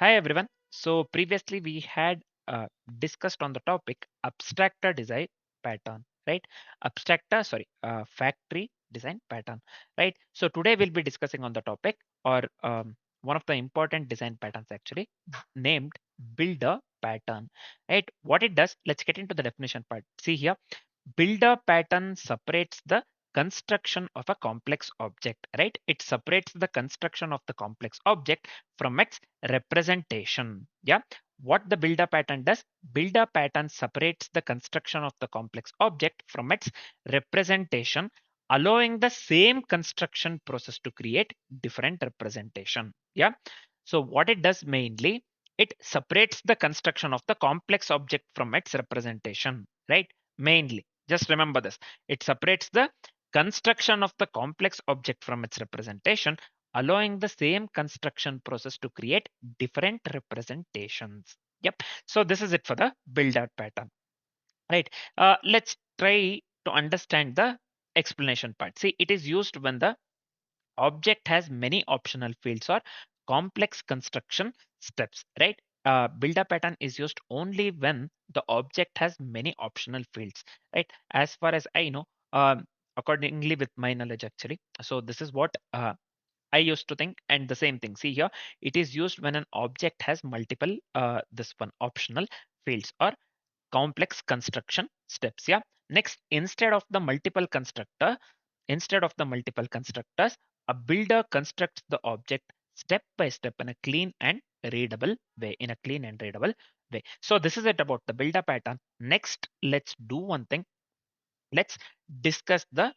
Hi everyone. So previously we had discussed on the topic abstractor design pattern, right? Factory design pattern, right? So today we'll be discussing on the topic or one of the important design patterns actually named builder pattern, right? What it does, let's get into the definition part. See here, builder pattern separates the construction of a complex object, right? It separates the construction of the complex object from its representation. Yeah, what the builder pattern does, builder pattern separates the construction of the complex object from its representation, allowing the same construction process to create different representation. Yeah, so what it does mainly, it separates the construction of the complex object from its representation, right? Mainly, just remember this, it separates the construction of the complex object from its representation, allowing the same construction process to create different representations. Yep. So this is it for the build-out pattern, right? Let's try to understand the explanation part. See, it is used when the object has many optional fields or complex construction steps, right? Build-up pattern is used only when the object has many optional fields, right? As far as I know, accordingly with my knowledge actually. So this is what I used to think, and the same thing. See here, it is used when an object has multiple this one optional fields or complex construction steps. Yeah. Next, instead of the multiple constructors, a builder constructs the object step by step in a clean and readable way. So this is it about the builder pattern. Next, let's do one thing. Let's discuss the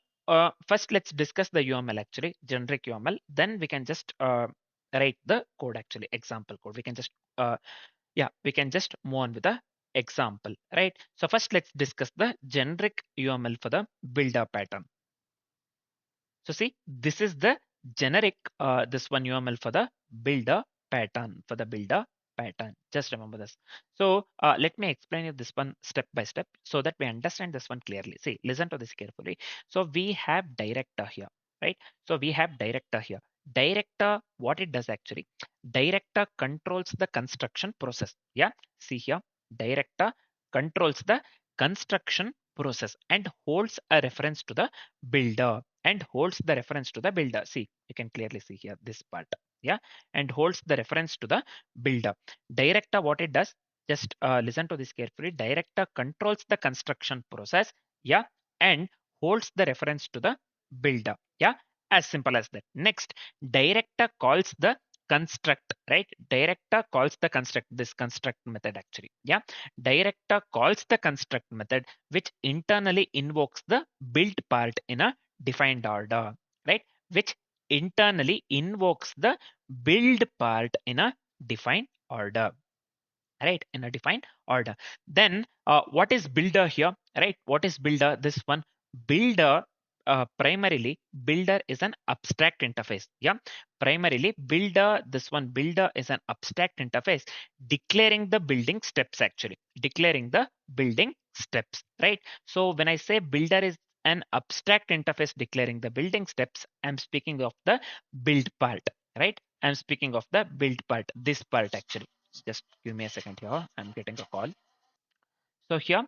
first. Let's discuss the UML actually, generic UML. Then we can just write the code actually, example code. We can just we can just move on with the example, right? So first let's discuss the generic UML for the builder pattern. So see, this is the generic this one UML for the builder pattern. Just remember this. So let me explain you this one step by step so that we understand this one clearly. See, listen to this carefully. So we have director here, right? So we have director here. Director, what it does actually, director controls the construction process. Yeah, see here, director controls the construction process and holds a reference to the builder and holds the reference to the builder. See, you can clearly see here this part. Yeah, and holds the reference to the builder. Director, what it does, just listen to this carefully. Director controls the construction process. Yeah, and holds the reference to the builder. Yeah, as simple as that. Next, director calls the construct, right? Director calls the construct, this construct method actually. Yeah, director calls the construct method which internally invokes the build part in a defined order, right? Which internally invokes the build part in a defined order, right? In a defined order. Then what is builder here, right? What is builder? This one, builder, primarily builder is an abstract interface. Yeah, primarily builder, this one, builder is an abstract interface declaring the building steps actually, declaring the building steps, right? So when I say builder is an abstract interface declaring the building steps, I'm speaking of the build part, right? I'm speaking of the build part, this part actually. Just give me a second here. I'm getting a call. So here,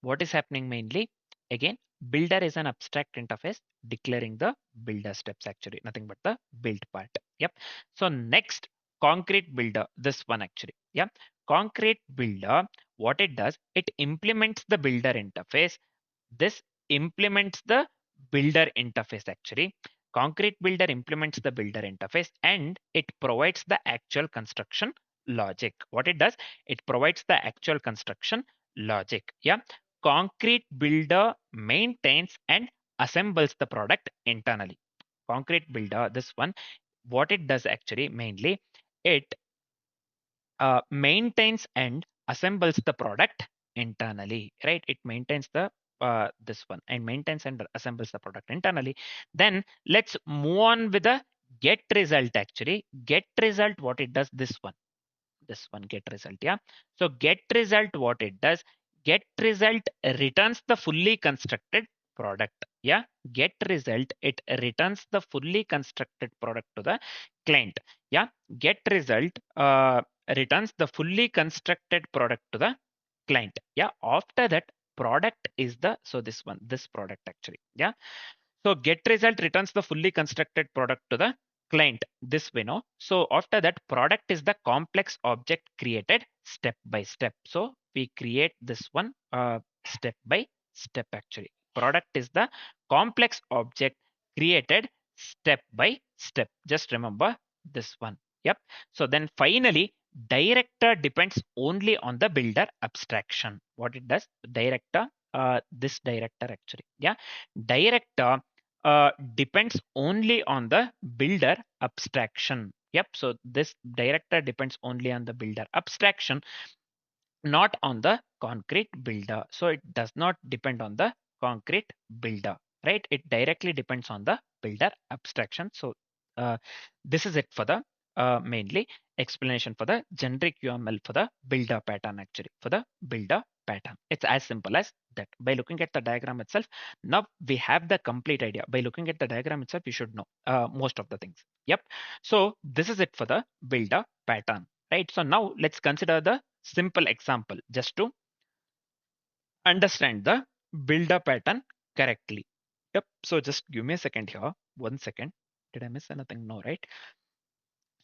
what is happening mainly? Again, builder is an abstract interface declaring the builder steps actually, nothing but the build part. Yep. So next, concrete builder, this one actually. Yeah. Concrete builder, what it does, it implements the builder interface. This implements the builder interface actually. Concrete builder implements the builder interface and it provides the actual construction logic. What it does, it provides the actual construction logic. Yeah. Concrete builder maintains and assembles the product internally. Concrete builder, this one, what it does actually mainly, it maintains and assembles the product internally, right? It maintains the this one and maintains and assembles the product internally. Then let's move on with the get result actually. Get result, what it does, this one get result. Yeah, so get result, what it does, get result returns the fully constructed product. Yeah, get result, it returns the fully constructed product to the client. Yeah, get result returns the fully constructed product to the client. Yeah, after that product is the, so this one, this product actually. Yeah, so get result returns the fully constructed product to the client this way, no? So after that, product is the complex object created step by step. So we create this one step by step actually. Product is the complex object created step by step. Just remember this one. Yep. So then finally, director depends only on the builder abstraction. What it does, director, this director actually. Yeah. Director depends only on the builder abstraction. Yep. So this director depends only on the builder abstraction, not on the concrete builder. So it does not depend on the concrete builder, right? It directly depends on the builder abstraction. So uh, this is it for the mainly explanation for the generic UML for the builder pattern actually, for the builder pattern. It's as simple as that. By looking at the diagram itself, now we have the complete idea. By looking at the diagram itself, you should know most of the things. Yep. So this is it for the builder pattern, right? So now let's consider the simple example just to understand the builder pattern correctly. Yep. So just give me a second here. 1 second. Did I miss anything? No, right?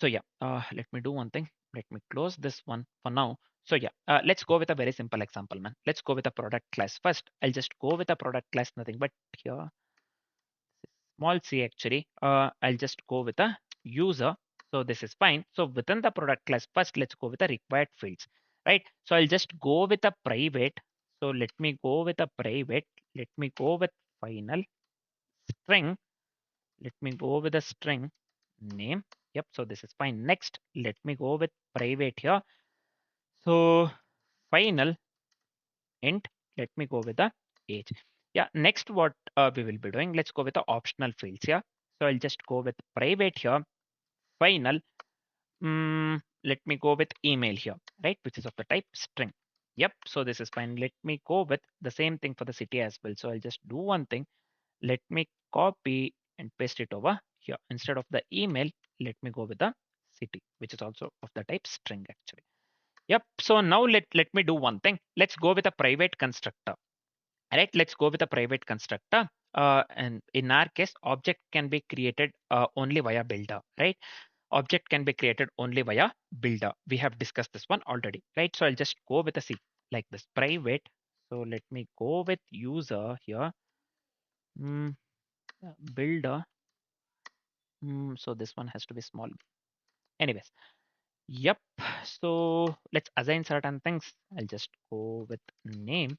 So yeah, let me do one thing. Let me close this one for now. So yeah, let's go with a very simple example, man. Let's go with a product class first. I'll just go with a product class, nothing but here, small c actually. I'll just go with a user. So this is fine. So within the product class, first let's go with the required fields, right? So I'll just go with a private. So let me go with a private. Let me go with final string. Let me go with a string name. Yep. So this is fine. Next, let me go with private here. So final int. Let me go with the age. Yeah. Next, what we will be doing? Let's go with the optional fields here. So I'll just go with private here. Final. Let me go with email here, right? Which is of the type string. Yep. So this is fine. Let me go with the same thing for the city as well. So I'll just do one thing. Let me copy and paste it over here. Instead of the email, let me go with the city, which is also of the type string actually. Yep. So now let me do one thing. Let's go with a private constructor. Right. Let's go with a private constructor. And in our case, object can be created only via builder, right? Object can be created only via builder. We have discussed this one already, right? So I'll just go with a C like this private. So let me go with user here. Mm, builder. So this one has to be small. Anyways, yep. So let's assign certain things. I'll just go with name.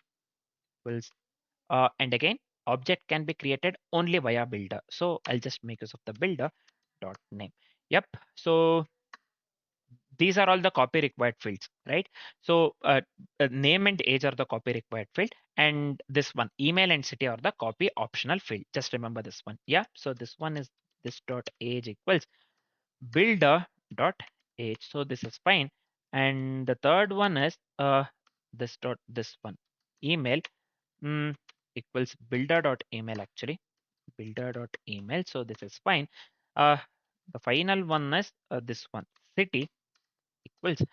Will and again, object can be created only via builder. So I'll just make use of the builder dot name. Yep. So these are all the copy required fields, right? So name and age are the copy required field, and this one email and city are the copy optional field. Just remember this one. Yeah. So this one is this dot age equals builder dot age. So this is fine. And the third one is this dot this one email equals builder dot email actually, builder dot email. So this is fine. Uh, the final one is this one city equals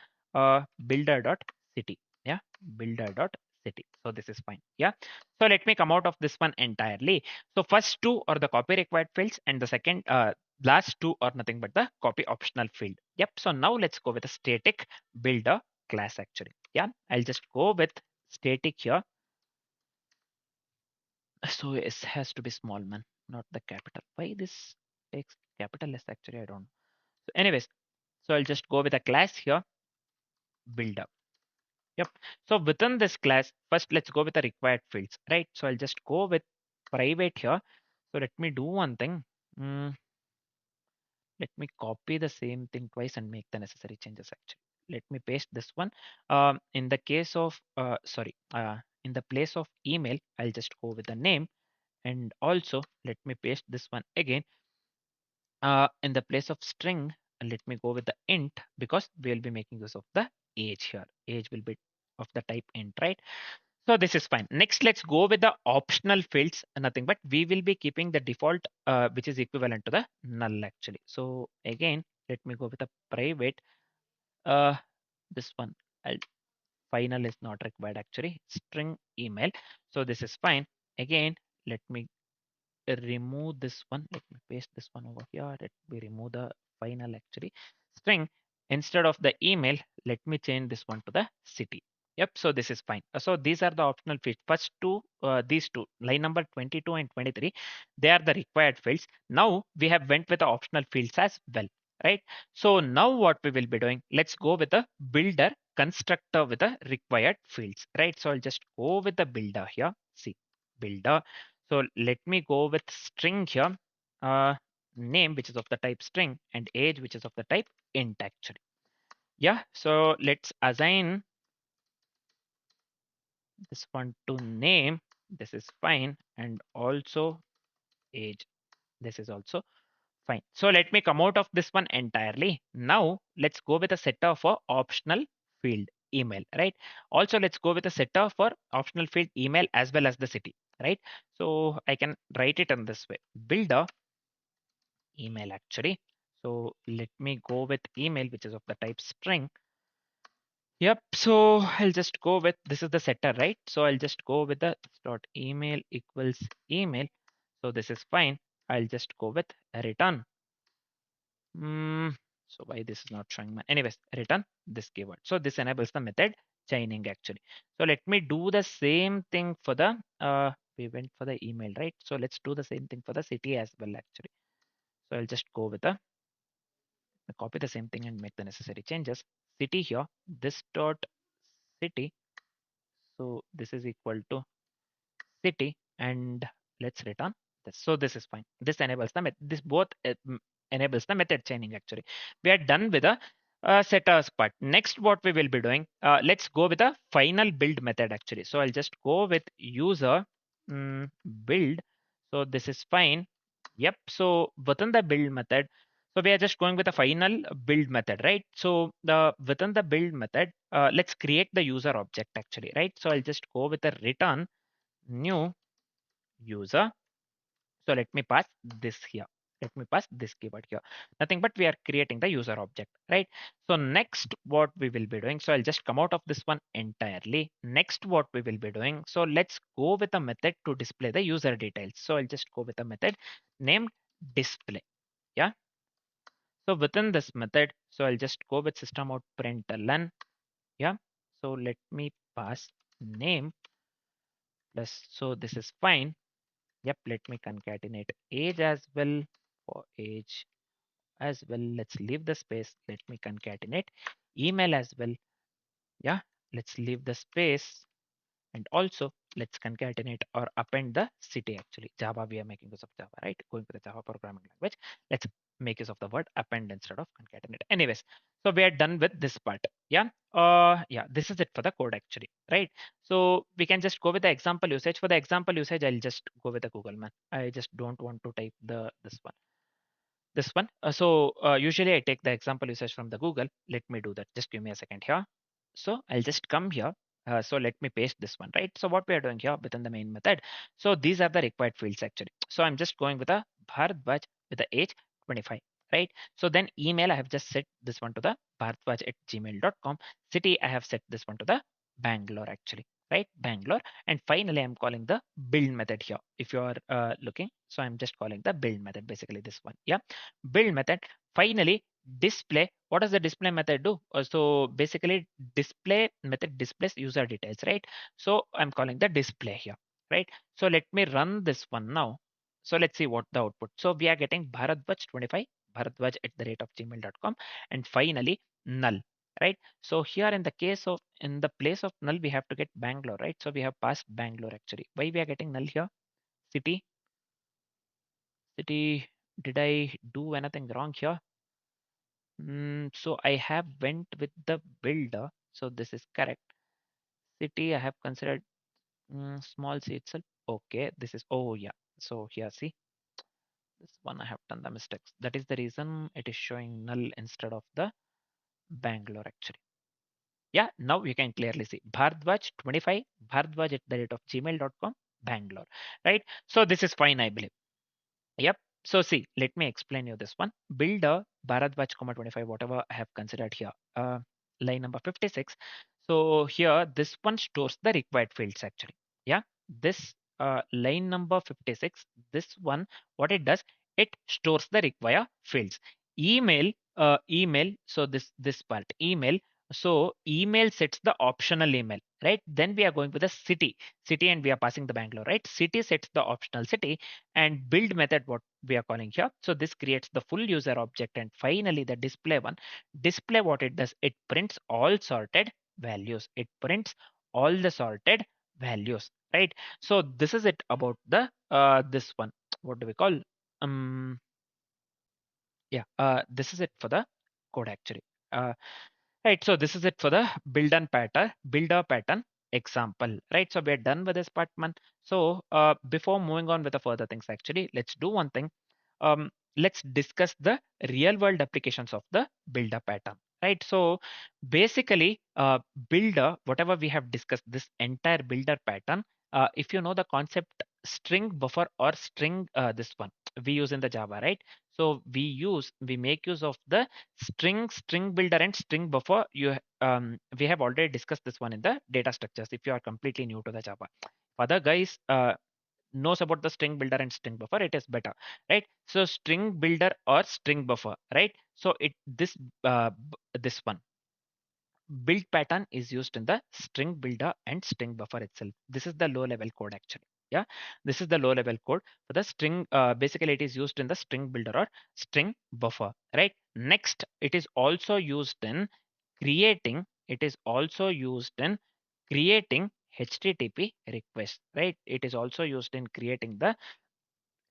builder dot city. Yeah, builder dot city. So this is fine. Yeah. So let me come out of this one entirely. So first two are the copy required fields, and the second last two are nothing but the copy optional field. Yep. So now let's go with a static builder class actually. Yeah. I'll just go with static here. So it has to be small, man, not the capital. Why this takes capital S actually? I don't know. So anyways, so I'll just go with a class here, builder. Yep. So within this class, first let's go with the required fields, right? So I'll just go with private here. So let me do one thing. Mm, let me copy the same thing twice and make the necessary changes actually. Let me paste this one. In the case of, in the place of email, I'll just go with the name. And also let me paste this one again. In the place of string, let me go with the int because we'll be making use of the age here. Age will be of the type int, right? So this is fine. Next, let's go with the optional fields. Nothing but we will be keeping the default, which is equivalent to the null actually. So again, let me go with a private. Uh, this one, I'll, final is not required actually. String email. So this is fine. Again, let me remove this one. Let me paste this one over here. Let me remove the final actually string. Instead of the email, let me change this one to the city. Yep, so this is fine. So these are the optional fields. First two, these two, line number 22 and 23, they are the required fields. Now we have went with the optional fields as well, right? So now what we will be doing, let's go with the builder constructor with the required fields, right? So I'll just go with the builder here. See, builder. So let me go with string here, uh, name which is of the type string and age which is of the type int actually. Yeah, so let's assign this one to name. This is fine. And also age. This is also fine. So let me come out of this one entirely. Now let's go with a setter for optional field email, right? Also, let's go with a setter for optional field email as well as the city, right? So I can write it in this way. Builder email actually. So let me go with email, which is of the type string. Yep. So I'll just go with this is the setter, right? So I'll just go with the dot email equals email. So this is fine. I'll just go with a return. So why this is not showing my anyways, return this keyword. So this enables the method chaining actually. So let me do the same thing for the we went for the email, right? So let's do the same thing for the city as well actually. So I'll just go with the copy the same thing and make the necessary changes. City here, this dot city. So this is equal to city and let's return this. So this is fine. This enables the this both enables the method chaining actually. We are done with the setters part. Next, what we will be doing, let's go with the final build method actually. So I'll just go with user build. So this is fine. Yep. So within the build method, so we are just going with a final build method, right? So the within the build method, let's create the user object actually, right? So I'll just go with a return new user. So let me pass this here. Let me pass this keyword here. Nothing but we are creating the user object, right? So next what we will be doing. So I'll just come out of this one entirely. Next what we will be doing. So let's go with a method to display the user details. So I'll just go with a method named display. Yeah. So within this method, so I'll just go with system out println. Yeah. So let me pass name plus. So this is fine. Yep, let me concatenate age as well. For age as well, let's leave the space. Let me concatenate email as well. Yeah, let's leave the space. And also let's concatenate or append the city actually. Java, we are making use of Java, right? Going for the Java programming language. Let's make use of the word append instead of concatenate. Anyways, so we are done with this part. Yeah. Yeah, this is it for the code actually, right? So we can just go with the example usage. For the example usage, I'll just go with the Google man. I just don't want to type the this one. This one. So usually I take the example usage from the Google. Let me do that. Just give me a second here. So I'll just come here. So let me paste this one, right? So what we are doing here within the main method. So these are the required fields actually. So I'm just going with a Bharadwaj with the age 25, right? So then email, I have just set this one to the bharadwaj@gmail.com. City, I have set this one to the Bangalore actually, right? Bangalore. And finally, I'm calling the build method here. If you are looking, so I'm just calling the build method, basically this one. Yeah, build method. Finally, display. What does the display method do? So basically, display method displays user details, right? So I'm calling the display here, right? So let me run this one now. So let's see what the output. So we are getting Bharadwaj 25, Bharadwaj at the rate of gmail.com, and finally null, right? So here in the case of in the place of null, we have to get Bangalore, right? So we have passed Bangalore actually. Why we are getting null here? City, city. Did I do anything wrong here? So I have went with the builder. So this is correct. City I have considered small c itself. Okay, this is oh yeah. So here see this one I have done the mistakes. That is the reason it is showing null instead of the Bangalore actually. Yeah, now you can clearly see Bharadwaj 25, Bharadwaj at the rate of gmail.com, Bangalore, right? So this is fine, I believe. Yep. So see, let me explain you this one. Build a Bharadwaj, 25, whatever I have considered here. Line number 56. So here, this one stores the required fields actually. Yeah. This line number 56, this one, what it does, it stores the required fields. Email. So this part, email. So email sets the optional email, right? Then we are going with the city, and we are passing the Bangalore, right? City sets the optional city, and build method what we are calling here. So this creates the full user object, and finally the display one. Display, what it does, it prints all sorted values. It prints all the sorted values, right? So this is it about the this one. What do we call? Um, yeah, this is it for the code actually. Uh, Right, so this is it for the builder pattern example, right? So we're done with this part, man. So before moving on with the further things, actually, let's do one thing. Let's discuss the real world applications of the builder pattern, right? So basically, builder, whatever we have discussed, this entire builder pattern, if you know the concept string buffer or string, this one we use in the Java, right? So we make use of the string builder and string buffer. We have already discussed this one in the data structures. If you are completely new to the Java, other guys knows about the string builder and string buffer, it is better, right? So string builder or string buffer, right? So this one build pattern is used in the string builder and string buffer itself. This is the low level code actually. Yeah, this is the low level code for the string. Basically, it is used in the string builder or string buffer, right? Next, it is also used in creating. It is also used in creating HTTP requests, right? It is also used in creating the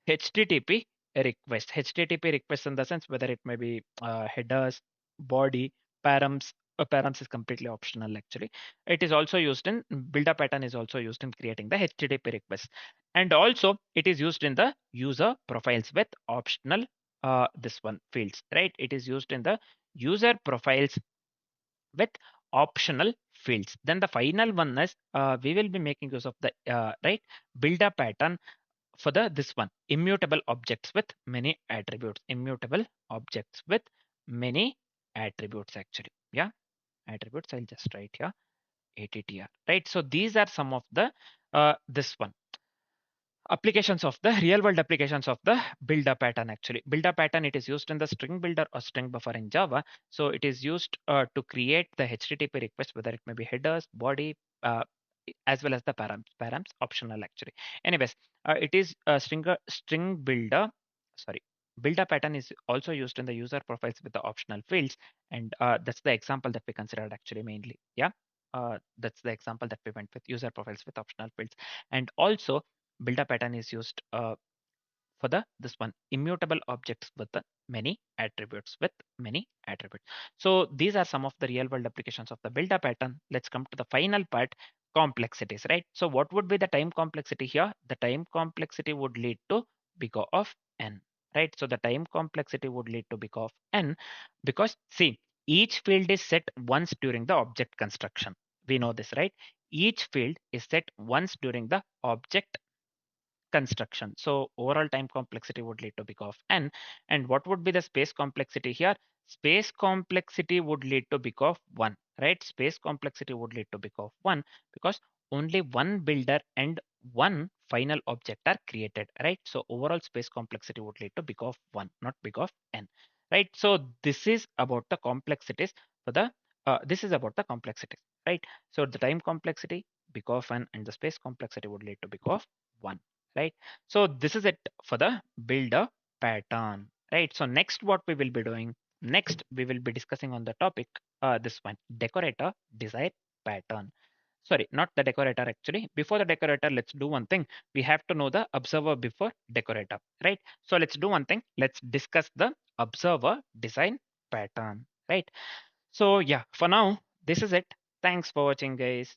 HTTP request. HTTP request in the sense whether it may be headers, body, params. Params is completely optional actually. It is also used in builder pattern is also used in creating the HTTP request, and also it is used in the user profiles with optional this one fields, right? It is used in the user profiles with optional fields. Then the final one is we will be making use of the right builder pattern for the this one immutable objects with many attributes. Immutable objects with many attributes actually. Yeah, attributes, I'll just write here attr, right? So these are some of the this one applications of the real world applications of the builder pattern actually. Builder pattern, it is used in the string builder or string buffer in Java. So it is used to create the HTTP request, whether it may be headers, body, uh, as well as the params optional actually. Anyways, it is a string builder, sorry, builder pattern is also used in the user profiles with the optional fields, and that's the example that we considered actually mainly. Yeah, that's the example that we went with, user profiles with optional fields. And also builder pattern is used for the this one immutable objects with the many attributes, with many attributes. So these are some of the real world applications of the builder pattern. Let's come to the final part, complexities, right? So what would be the time complexity here? The time complexity would lead to big O of n, right? So the time complexity would lead to big O of n, because see, each field is set once during the object construction. We know this, right? Each field is set once during the object construction. So overall time complexity would lead to big of n. And what would be the space complexity here? Space complexity would lead to big of 1, right? Space complexity would lead to big of 1 because only one builder and one final object are created, right? So overall space complexity would lead to big of 1, not big of n, right? So this is about the complexities for the this is about the complexities, right? So the time complexity big of n and the space complexity would lead to big of 1, right? So this is it for the builder pattern, right? So next what we will be doing, next we will be discussing on the topic, this one, decorator design pattern. Sorry, not the decorator actually. Before the decorator, let's do one thing. We have to know the observer before decorator, right? So let's do one thing. Let's discuss the observer design pattern, right? So yeah, for now, this is it. Thanks for watching, guys.